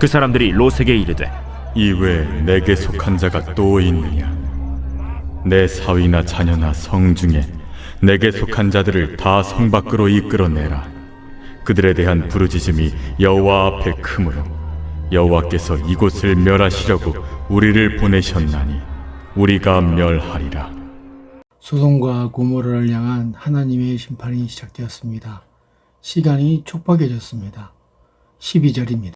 그 사람들이 롯에게 이르되 이외에 내게 속한 자가 또 있느냐? 내 사위나 자녀나 성 중에 내게 속한 자들을 다 성 밖으로 이끌어내라. 그들에 대한 부르짖음이 여호와 앞에 크므로 여호와께서 이곳을 멸하시려고 우리를 보내셨나니 우리가 멸하리라. 소돔과 고모라를 향한 하나님의 심판이 시작되었습니다. 시간이 촉박해졌습니다. 12절입니다.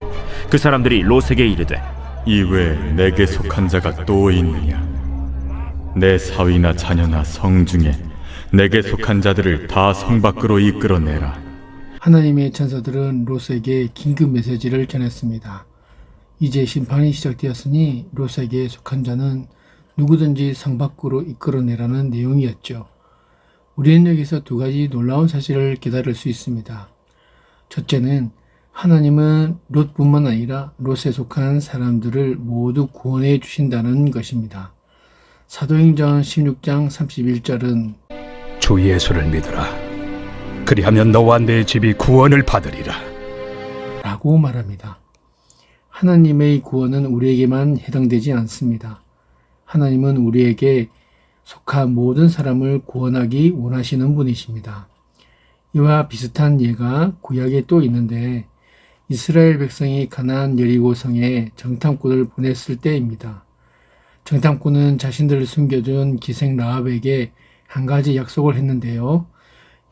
그 사람들이 롯에게 이르되 이외에 내게 속한 자가 또 있느냐? 내 사위나 자녀나 성 중에 내게 속한 자들을 다 성 밖으로 이끌어내라. 하나님의 천사들은 롯에게 긴급 메시지를 전했습니다. 이제 심판이 시작되었으니 롯에게 속한 자는 누구든지 성 밖으로 이끌어내라는 내용이었죠. 우리는 여기서 두 가지 놀라운 사실을 깨달을 수 있습니다. 첫째는 하나님은 롯뿐만 아니라 롯에 속한 사람들을 모두 구원해 주신다는 것입니다. 사도행전 16장 31절은 주 예수를 믿으라. 그리하면 너와 내 집이 구원을 받으리라. 라고 말합니다. 하나님의 구원은 우리에게만 해당되지 않습니다. 하나님은 우리에게 속한 모든 사람을 구원하기 원하시는 분이십니다. 이와 비슷한 예가 구약에 또 있는데 이스라엘 백성이 가나안 여리고 성에 정탐꾼을 보냈을 때입니다. 정탐꾼은 자신들을 숨겨준 기생 라합에게 한 가지 약속을 했는데요.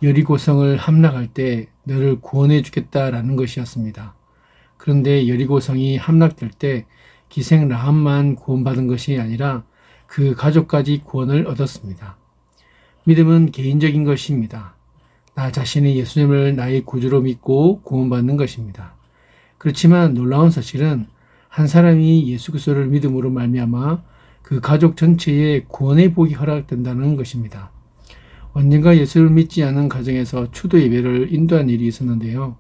여리고 성을 함락할 때 너를 구원해 주겠다라는 것이었습니다. 그런데 여리고 성이 함락될 때 기생 라합만 구원받은 것이 아니라 그 가족까지 구원을 얻었습니다. 믿음은 개인적인 것입니다. 나 자신이 예수님을 나의 구주로 믿고 구원받는 것입니다. 그렇지만 놀라운 사실은 한 사람이 예수 그리스도를 믿음으로 말미암아 그 가족 전체에 구원의 복이 허락된다는 것입니다. 언젠가 예수를 믿지 않은 가정에서 추도 예배를 인도한 일이 있었는데요.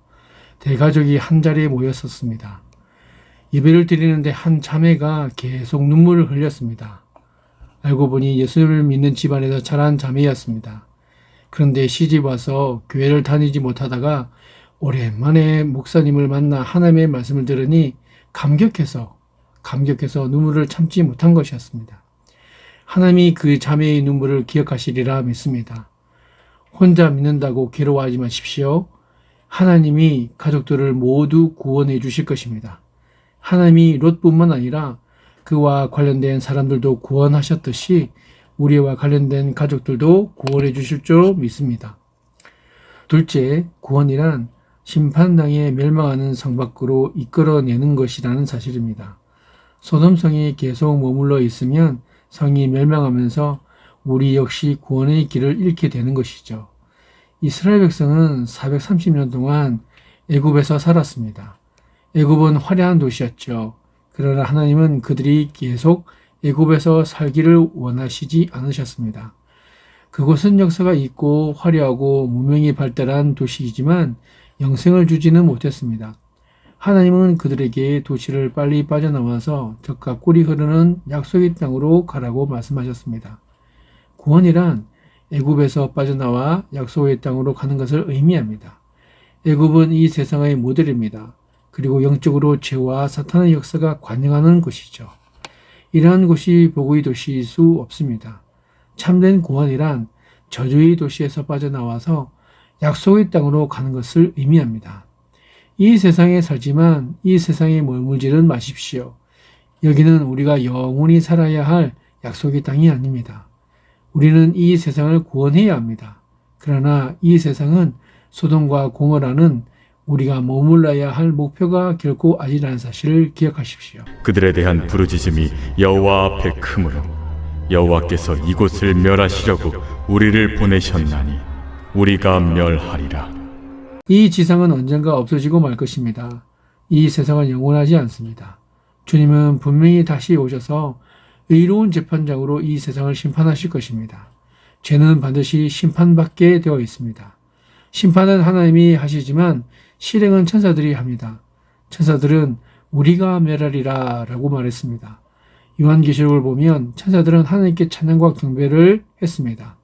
대가족이 한 자리에 모였었습니다. 예배를 드리는데 한 자매가 계속 눈물을 흘렸습니다. 알고 보니 예수님을 믿는 집안에서 자란 자매였습니다. 그런데 시집 와서 교회를 다니지 못하다가 오랜만에 목사님을 만나 하나님의 말씀을 들으니 감격해서 눈물을 참지 못한 것이었습니다. 하나님이 그 자매의 눈물을 기억하시리라 믿습니다. 혼자 믿는다고 괴로워하지 마십시오. 하나님이 가족들을 모두 구원해 주실 것입니다. 하나님이 롯뿐만 아니라 그와 관련된 사람들도 구원하셨듯이 우리와 관련된 가족들도 구원해 주실 줄 믿습니다. 둘째, 구원이란 심판당에 멸망하는 성 밖으로 이끌어내는 것이라는 사실입니다. 소돔성에 계속 머물러 있으면 성이 멸망하면서 우리 역시 구원의 길을 잃게 되는 것이죠. 이스라엘 백성은 430년 동안 애굽에서 살았습니다. 애굽은 화려한 도시였죠. 그러나 하나님은 그들이 계속 애굽에서 살기를 원하시지 않으셨습니다. 그곳은 역사가 있고 화려하고 문명이 발달한 도시이지만 영생을 주지는 못했습니다. 하나님은 그들에게 도시를 빨리 빠져나와서 젖과 꿀이 흐르는 약속의 땅으로 가라고 말씀하셨습니다. 구원이란 애굽에서 빠져나와 약속의 땅으로 가는 것을 의미합니다. 애굽은 이 세상의 모델입니다. 그리고 영적으로 죄와 사탄의 역사가 관영하는 곳이죠. 이러한 곳이 복의 도시일 수 없습니다. 참된 구원이란 저주의 도시에서 빠져나와서 약속의 땅으로 가는 것을 의미합니다. 이 세상에 살지만 이 세상에 머물지는 마십시오. 여기는 우리가 영원히 살아야 할 약속의 땅이 아닙니다. 우리는 이 세상을 구원해야 합니다. 그러나 이 세상은 소돔과 고모라는 우리가 머물러야 할 목표가 결코 아니라는 사실을 기억하십시오. 그들에 대한 부르짖음이 여호와 앞에 크므로 여호와께서 이곳을 멸하시려고 우리를 보내셨나니 우리가 멸하리라. 이 지상은 언젠가 없어지고 말 것입니다. 이 세상은 영원하지 않습니다. 주님은 분명히 다시 오셔서 의로운 재판장으로 이 세상을 심판하실 것입니다. 죄는 반드시 심판받게 되어 있습니다. 심판은 하나님이 하시지만 실행은 천사들이 합니다. 천사들은 우리가 멸하리라 라고 말했습니다. 요한계시록을 보면 천사들은 하나님께 찬양과 경배를 했습니다.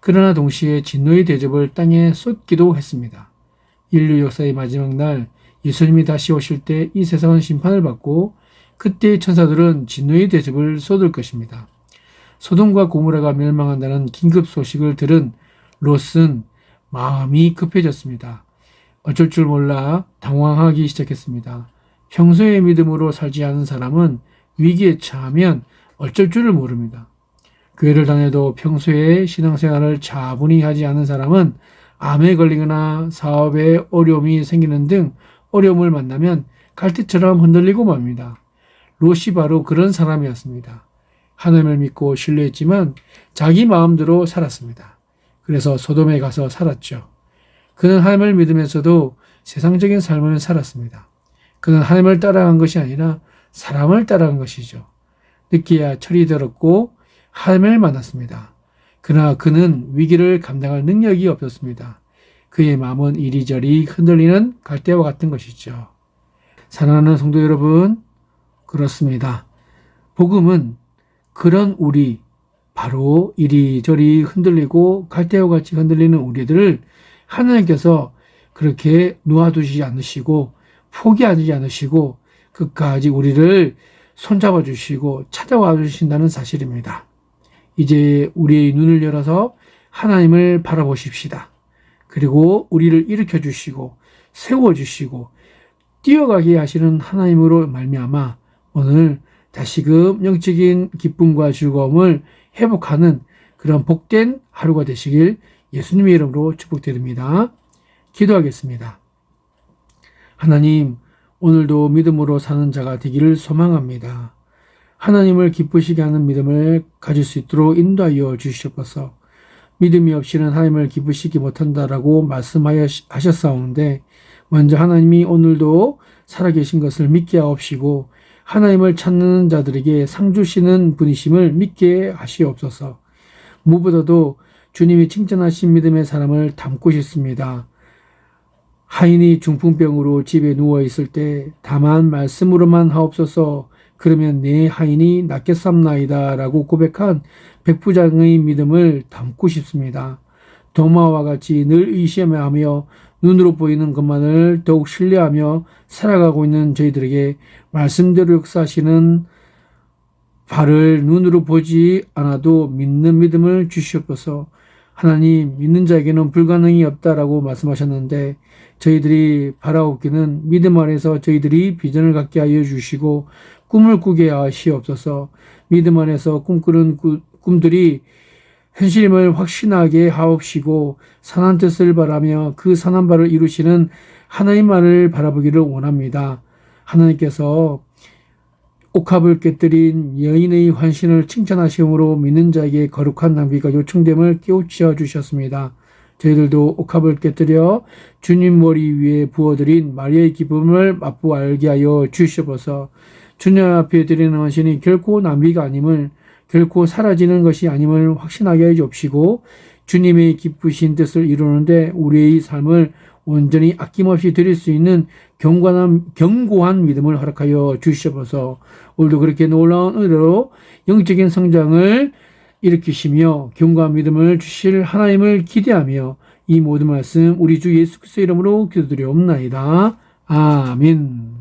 그러나 동시에 진노의 대접을 땅에 쏟기도 했습니다. 인류 역사의 마지막 날 예수님이 다시 오실 때 이 세상은 심판을 받고 그때 천사들은 진노의 대접을 쏟을 것입니다. 소돔과 고모라가 멸망한다는 긴급 소식을 들은 롯은 마음이 급해졌습니다. 어쩔 줄 몰라 당황하기 시작했습니다. 평소에 믿음으로 살지 않은 사람은 위기에 처하면 어쩔 줄을 모릅니다. 교회를 다녀도 평소에 신앙생활을 차분히 하지 않은 사람은 암에 걸리거나 사업에 어려움이 생기는 등 어려움을 만나면 갈대처럼 흔들리고 맙니다. 롯이 바로 그런 사람이었습니다. 하나님을 믿고 신뢰했지만 자기 마음대로 살았습니다. 그래서 소돔에 가서 살았죠. 그는 하나님을 믿으면서도 세상적인 삶을 살았습니다. 그는 하나님을 따라간 것이 아니라 사람을 따라간 것이죠. 늦게야 철이 들었고 하나님을 만났습니다. 그러나 그는 위기를 감당할 능력이 없었습니다. 그의 마음은 이리저리 흔들리는 갈대와 같은 것이죠. 사랑하는 성도 여러분, 그렇습니다. 복음은 그런 우리, 바로 이리저리 흔들리고 갈대와 같이 흔들리는 우리들을 하나님께서 그렇게 놓아두시지 않으시고 포기하지 않으시고 끝까지 우리를 손잡아 주시고 찾아와 주신다는 사실입니다. 이제 우리의 눈을 열어서 하나님을 바라보십시다. 그리고 우리를 일으켜 주시고 세워 주시고 뛰어가게 하시는 하나님으로 말미암아 오늘 다시금 영적인 기쁨과 즐거움을 회복하는 그런 복된 하루가 되시길 예수님의 이름으로 축복드립니다. 기도하겠습니다. 하나님, 오늘도 믿음으로 사는 자가 되기를 소망합니다. 하나님을 기쁘시게 하는 믿음을 가질 수 있도록 인도하여 주시옵소서. 믿음이 없이는 하나님을 기쁘시게 못한다라고 말씀하셨사오는데 먼저 하나님이 오늘도 살아계신 것을 믿게 하옵시고 하나님을 찾는 자들에게 상 주시는 분이심을 믿게 하시옵소서. 무엇보다도 주님이 칭찬하신 믿음의 사람을 닮고 싶습니다. 하인이 중풍병으로 집에 누워있을 때 다만 말씀으로만 하옵소서. 그러면 내 하인이 낫겠삼나이다 라고 고백한 백부장의 믿음을 담고 싶습니다. 도마와 같이 늘 의심하며 눈으로 보이는 것만을 더욱 신뢰하며 살아가고 있는 저희들에게 말씀대로 역사하시는 바를 눈으로 보지 않아도 믿는 믿음을 주시옵소서. 하나님, 믿는 자에게는 불가능이 없다라고 말씀하셨는데 저희들이 바라옵기는 믿음 안에서 저희들이 비전을 갖게 하여 주시고 꿈을 꾸게 하시옵소서. 믿음 안에서 꿈꾸는 꿈들이 현실임을 확신하게 하옵시고 선한 뜻을 바라며 그 선한 바를 이루시는 하나님만을 바라보기를 원합니다. 하나님께서 옥합을 깨뜨린 여인의 환신을 칭찬하시므로 믿는 자에게 거룩한 낭비가 요청됨을 깨우쳐 주셨습니다. 저희들도 옥합을 깨뜨려 주님 머리 위에 부어드린 마리아의 기쁨을 맛보 알게 하여 주시옵소서. 주님 앞에 드리는 헌신이 결코 낭비가 아님을, 결코 사라지는 것이 아님을 확신하게 해 주옵시고 주님의 기쁘신 뜻을 이루는데 우리의 삶을 온전히 아낌없이 드릴 수 있는 견고한 믿음을 허락하여 주시옵소서. 오늘도 그렇게 놀라운 은혜로 영적인 성장을 일으키시며 견고한 믿음을 주실 하나님을 기대하며 이 모든 말씀 우리 주 예수 그리스도의 이름으로 기도드리옵나이다. 아멘.